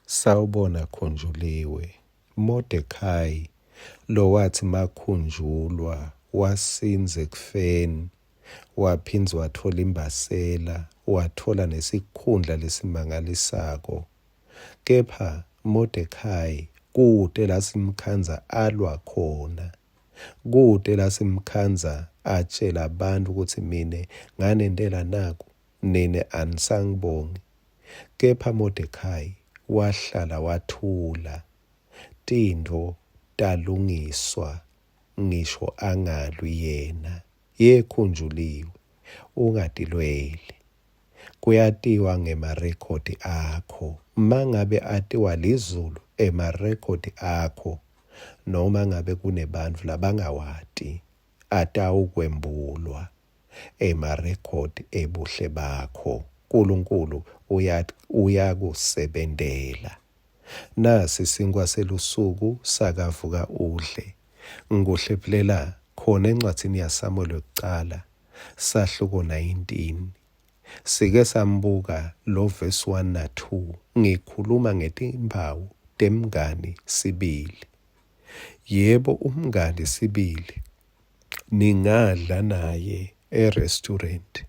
Sawubona Khunjuliwe. Mordekhai lo wathi makhunjulwa wasinza ekufeni, waphinza wathola imbasela, wathola nesikhundla lesimangalisako. Kepha Mordekhai kude la simkhandza alwa khona, kude la simkhandza atshela abantu ukuthi mine nganendela naku, nine anisangibongi. Kepha Mordekhai wahlala wathula, tintfo talungiswa, ngisho angalwi yena. Khunjuliwe, ungatilweli. Kuyatiwa ngemarekhodi akho. Mangabe atiwa lizulu emarekhodi akho, noma ngabe kunebantfu labangawati, atawukwembulwa emarekhodi ebuhle bakho. uNkulunkulu uyakusebentela. Nasi isinkwa selusuku sakavuka udle. Ngikuhlephelela khona encwadzini yaSamuel yokucala sahluko 19. Sike sambuka lo verse 1 na 2. Ngikhuluma ngetimpawu temngani sibili. Yebo, umngani sibili ningadla naye e-restaurant,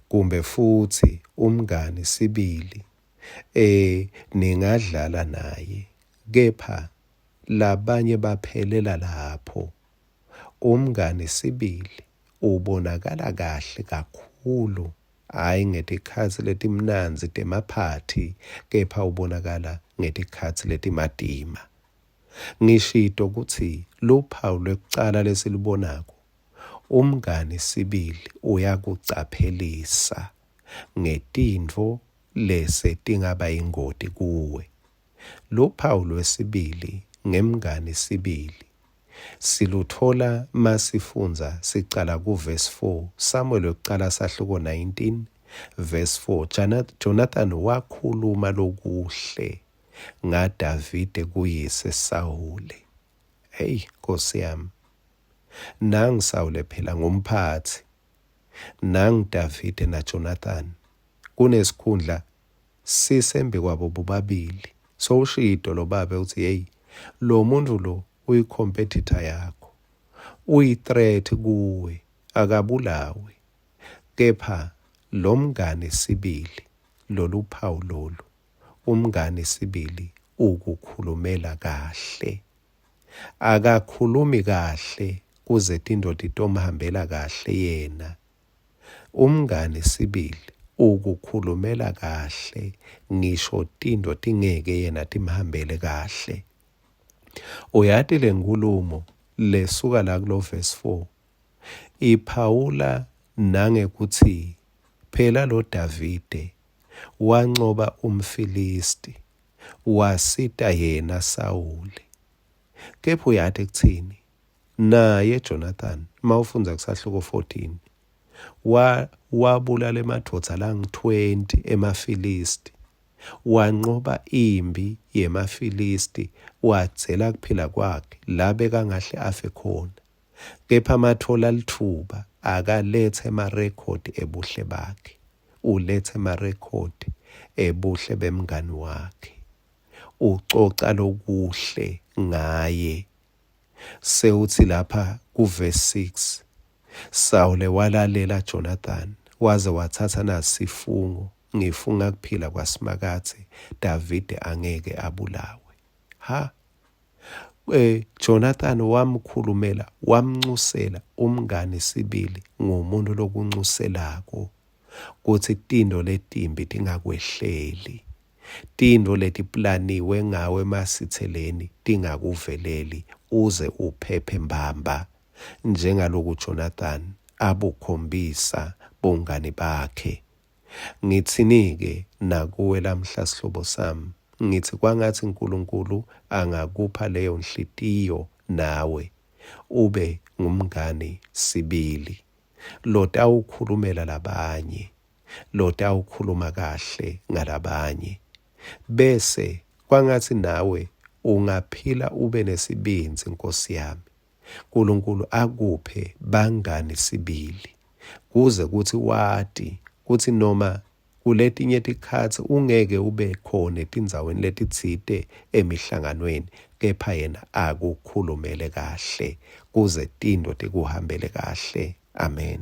kumbe futhi umngani sibili ningadlala naye, kepha labanye baphelela lapho. Umngani sibili ubonakala kahle kakhulu, hhayi ngetikhatsi letimnandzi temaphathi, kepha ubonakala ngetikhatsi letimatima. Ngishito kutsi luphawu lwekucala lesilibonako, umngani sibili uyakucaphelisa ngetintfo lesetingaba yingoti kuwe. Luphawu lwesibili ngemngani sibili siluthola masifunza sicala kuverse 4. Samuel yokucala sahluko 19 verse 4. Jonathan wakhuluma lokuhle ngaDavide kuyise Sawule. Hey Nkosi yami, nangu Sawule phela ngumphathi, nangu Davide na Jonathan kunesikhundla sisembi kwabo bobabili. Sowushito lo baba uthi hey, lo muntu lo uyi-competitor yakho, uyi-threat kuwe, akabulawe. Kepha lo mngani sibili, lolu phawu lolu, umngani sibili ukukhulumela kahle. Akakhulumi kahle kuze tindoti tomhambela kahle yena. Umngani sibili ukukhulumela kahle ngisho tinto tingeke yena timhambele kahle. Uyati le nkulumo lesuka la kulo verse 4 iphawula nangekuthi phela lo Davide wancoba umfilisti, wasita yena Sawule. Kepha uyati kuthini? Naye Jonathan mawufunza kusahluko 14 wabulala emadvodza langu-20 emafilisti, wanqoba impi yemafilisti, wadzela kuphila kwakhe la bekangahle afe khona. Kepha mathola lithuba akalethe emarekhodi ebuhle bakhe, ulethe emarekhodi ebuhle bemngani wakhe, ucoca lokuhle ngaye. Sewuthi lapha kuverse 6, Sawule walalela Jonathan waze wathatha nasifungo, ngifunga kuphila kwasimakathe Davide angeke abulawe. Jonathan wamkhulumela, wamncusela umngani sibili ngumuntu lokuncuselako kuthi tinto letimbi tingakwehleli, tinto letiplaniwe ngawe masitheleni tingakuveleli uze uphephe mbamba, njengaloku Jonathan abukhombisa bongani bakhe. Ngitsini-ke nakuwe lamhla sihlobo sami, ngithi kwangathi uNkulunkulu angakupha leyo nhliziyo nawe ube ngumngani sibili, lotawukhulumela labanye, lotawukhuluma kahle ngalabanye, bese kwangathi nawe ungaphila ube nesibinzi. Nkosi yami, uNkulunkulu akuphe bangani sibili kuze kuthi wati kuthi noma kuletinye tikhatsi ungeke ube khona etindzaweni letitsite emihlanganweni, kepha yena akukhulumele kahle kuze tinto tikuhambele kahle. Amen.